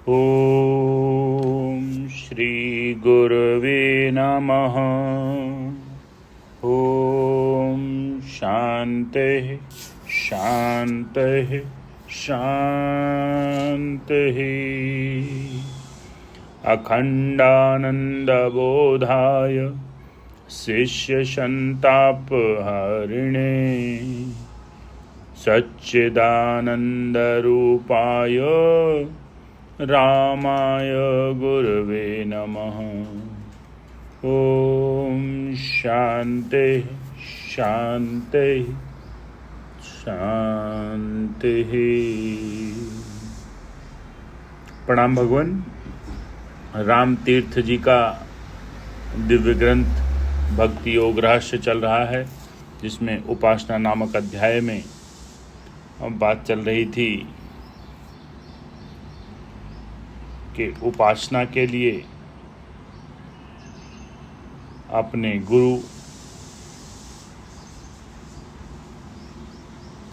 ओम श्री गुरवे नमः। ओम शांति शांति शांति। अखंडानंदबोधाय शिष्यसंतापहरिणे सच्चिदानंदरूपाय रामाय गुरवे नमः। ओम शांति शांति शांति। प्रणाम भगवान। राम तीर्थ जी का दिव्य ग्रंथ भक्ति योग रहस्य चल रहा है, जिसमें उपासना नामक अध्याय में बात चल रही थी कि उपासना के लिए अपने गुरु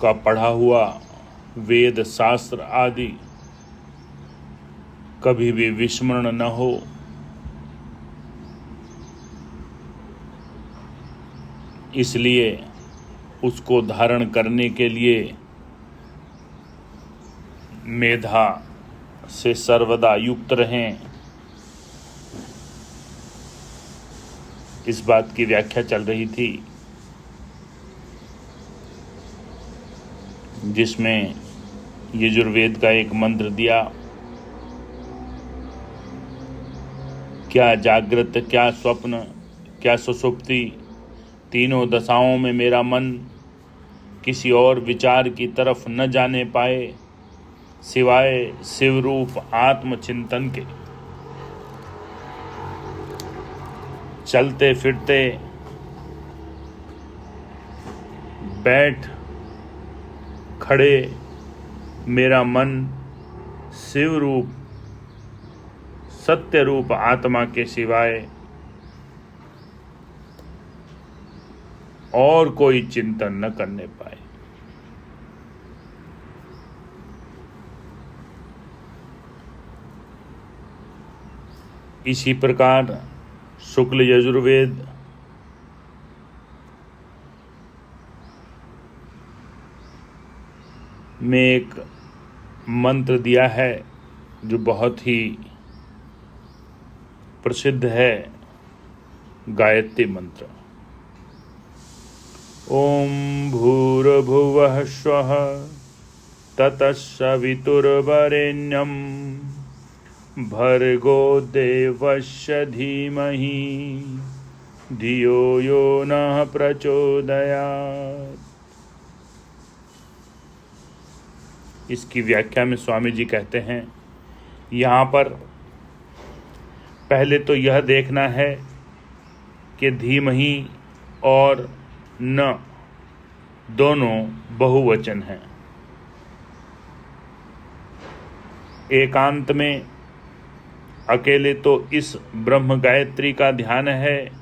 का पढ़ा हुआ वेद शास्त्र आदि कभी भी विस्मरण न हो, इसलिए उसको धारण करने के लिए मेधा से सर्वदा युक्त रहें। इस बात की व्याख्या चल रही थी, जिसमें यजुर्वेद का एक मंत्र दिया, क्या जागृत क्या स्वप्न क्या सुषुप्ति, तीनों दशाओं में मेरा मन किसी और विचार की तरफ न जाने पाए सिवाय शिवरूप आत्मचिंतन के। चलते फिरते बैठ खड़े मेरा मन शिवरूप सत्य रूप आत्मा के सिवाय और कोई चिंतन न करने पाए। इसी प्रकार शुक्ल यजुर्वेद में एक मंत्र दिया है जो बहुत ही प्रसिद्ध है, गायत्री मंत्र। ओम भूर्भुवः स्वः ततस्सवितुर्वरेण्यं भर्गो देवस्य धीमहि धियो यो नः प्रचोदयात्। इसकी व्याख्या में स्वामी जी कहते हैं, यहाँ पर पहले तो यह देखना है कि धीमहि और न दोनों बहुवचन हैं। एकांत में अकेले तो इस ब्रह्म गायत्री का ध्यान है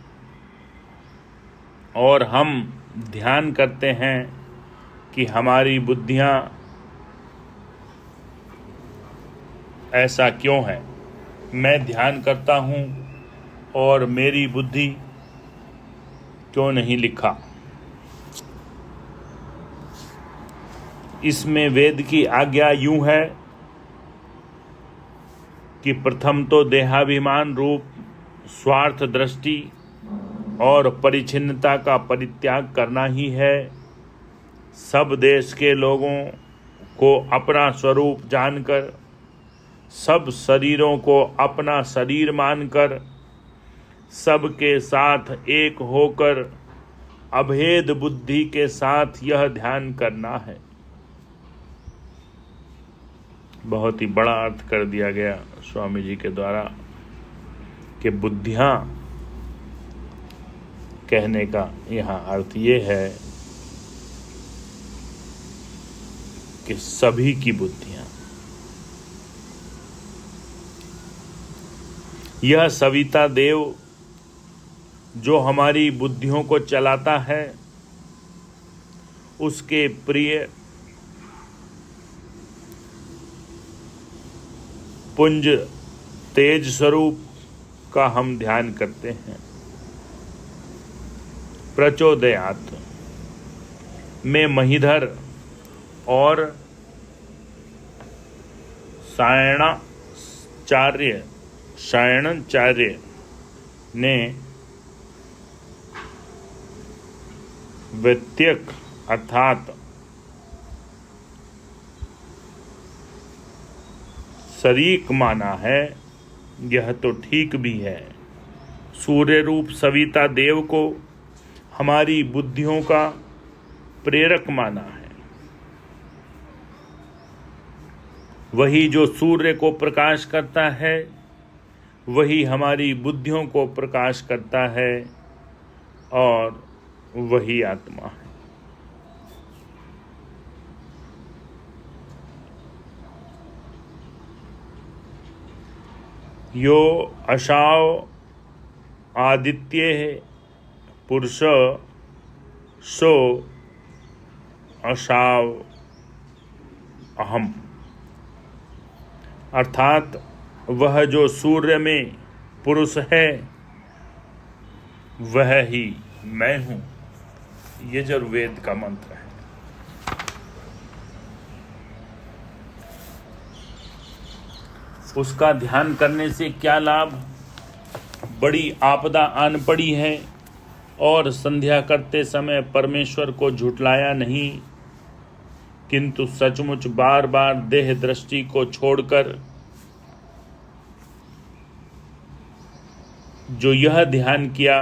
और हम ध्यान करते हैं कि हमारी बुद्धियां ऐसा क्यों है, मैं ध्यान करता हूँ और मेरी बुद्धि क्यों नहीं लिखा। इसमें वेद की आज्ञा यूं है कि प्रथम तो देहाभिमान रूप स्वार्थ दृष्टि और परिच्छिन्नता का परित्याग करना ही है। सब देश के लोगों को अपना स्वरूप जानकर, सब शरीरों को अपना शरीर मानकर, सबके साथ एक होकर अभेद बुद्धि के साथ यह ध्यान करना है। बहुत ही बड़ा अर्थ कर दिया गया स्वामी जी के द्वारा कि बुद्धियां कहने का यहाँ अर्थ ये है कि सभी की बुद्धियां। यह सविता देव जो हमारी बुद्धियों को चलाता है, उसके प्रिय पुंज तेज स्वरूप का हम ध्यान करते हैं। प्रचोदयात में महीधर और सायणाचार्य ने व्यत्यक अर्थात शरीक माना है। यह तो ठीक भी है। सूर्य रूप सविता देव को हमारी बुद्धियों का प्रेरक माना है। वही जो सूर्य को प्रकाश करता है, वही हमारी बुद्धियों को प्रकाश करता है और वही आत्मा है। यो अशाव आदित्य पुरुष सो अशाव अहम, अर्थात वह जो सूर्य में पुरुष है वह ही मैं हूँ। यजुर्वेद का मंत्र है। उसका ध्यान करने से क्या लाभ? बड़ी आपदा आन पड़ी है और संध्या करते समय परमेश्वर को झुठलाया नहीं, किंतु सचमुच बार बार देह दृष्टि को छोड़कर जो यह ध्यान किया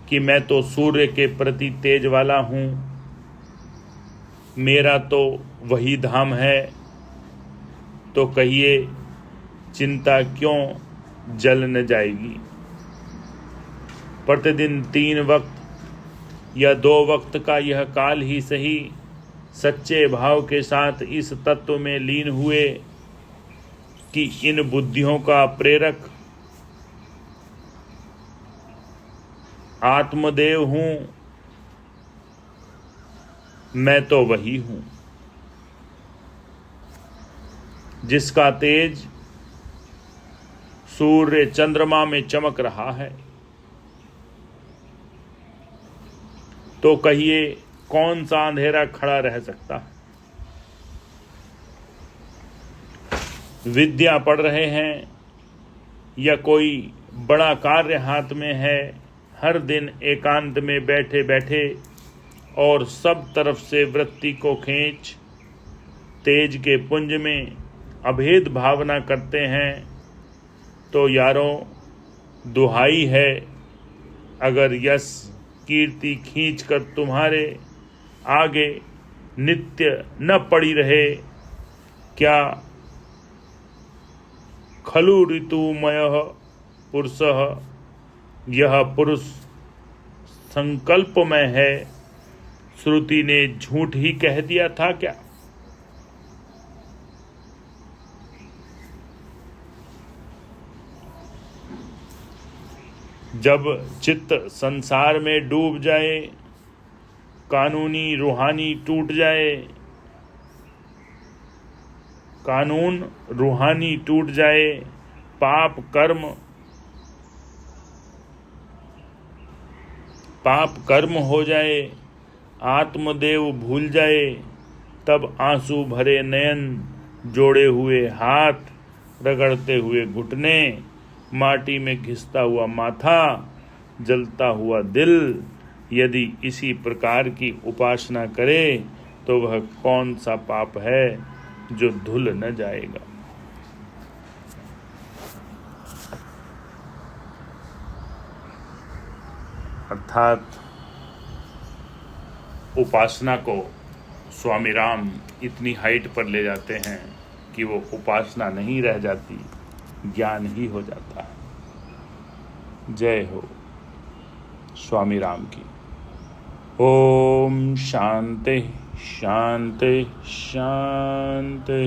कि मैं तो सूर्य के प्रति तेज वाला हूँ, मेरा तो वही धाम है, तो कहिए चिंता क्यों जल न जाएगी। प्रतिदिन 3 वक्त या 2 वक्त का यह काल ही सही सच्चे भाव के साथ इस तत्व में लीन हुए कि इन बुद्धियों का प्रेरक आत्मदेव हूँ, मैं तो वही हूँ जिसका तेज सूर्य चंद्रमा में चमक रहा है। तो कहिए कौन सा अंधेरा खड़ा रह सकता है? विद्या पढ़ रहे हैं या कोई बड़ा कार्य हाथ में है, हर दिन एकांत में बैठे बैठे और सब तरफ से वृत्ति को खींच तेज के पुंज में अभेद भावना करते हैं, तो यारों दुहाई है, अगर यश कीर्ति खींचकर तुम्हारे आगे नित्य न पड़ी रहे, क्या खलु ऋतुमयः पुरुषः, यह पुरुष संकल्पमय है, श्रुति ने झूठ ही कह दिया था क्या? जब चित्त संसार में डूब जाए, कानूनी रूहानी टूट जाए, कानून रूहानी टूट जाए, पाप कर्म हो जाए, आत्मदेव भूल जाए, तब आंसू भरे नयन, जोड़े हुए हाथ, रगड़ते हुए घुटने, माटी में घिसता हुआ माथा, जलता हुआ दिल, यदि इसी प्रकार की उपासना करे तो वह कौन सा पाप है जो धुल न जाएगा। अर्थात उपासना को स्वामी राम इतनी हाइट पर ले जाते हैं कि वो उपासना नहीं रह जाती, ज्ञान ही हो जाता है। जय हो स्वामी राम की। ओम शांति शांति शांति।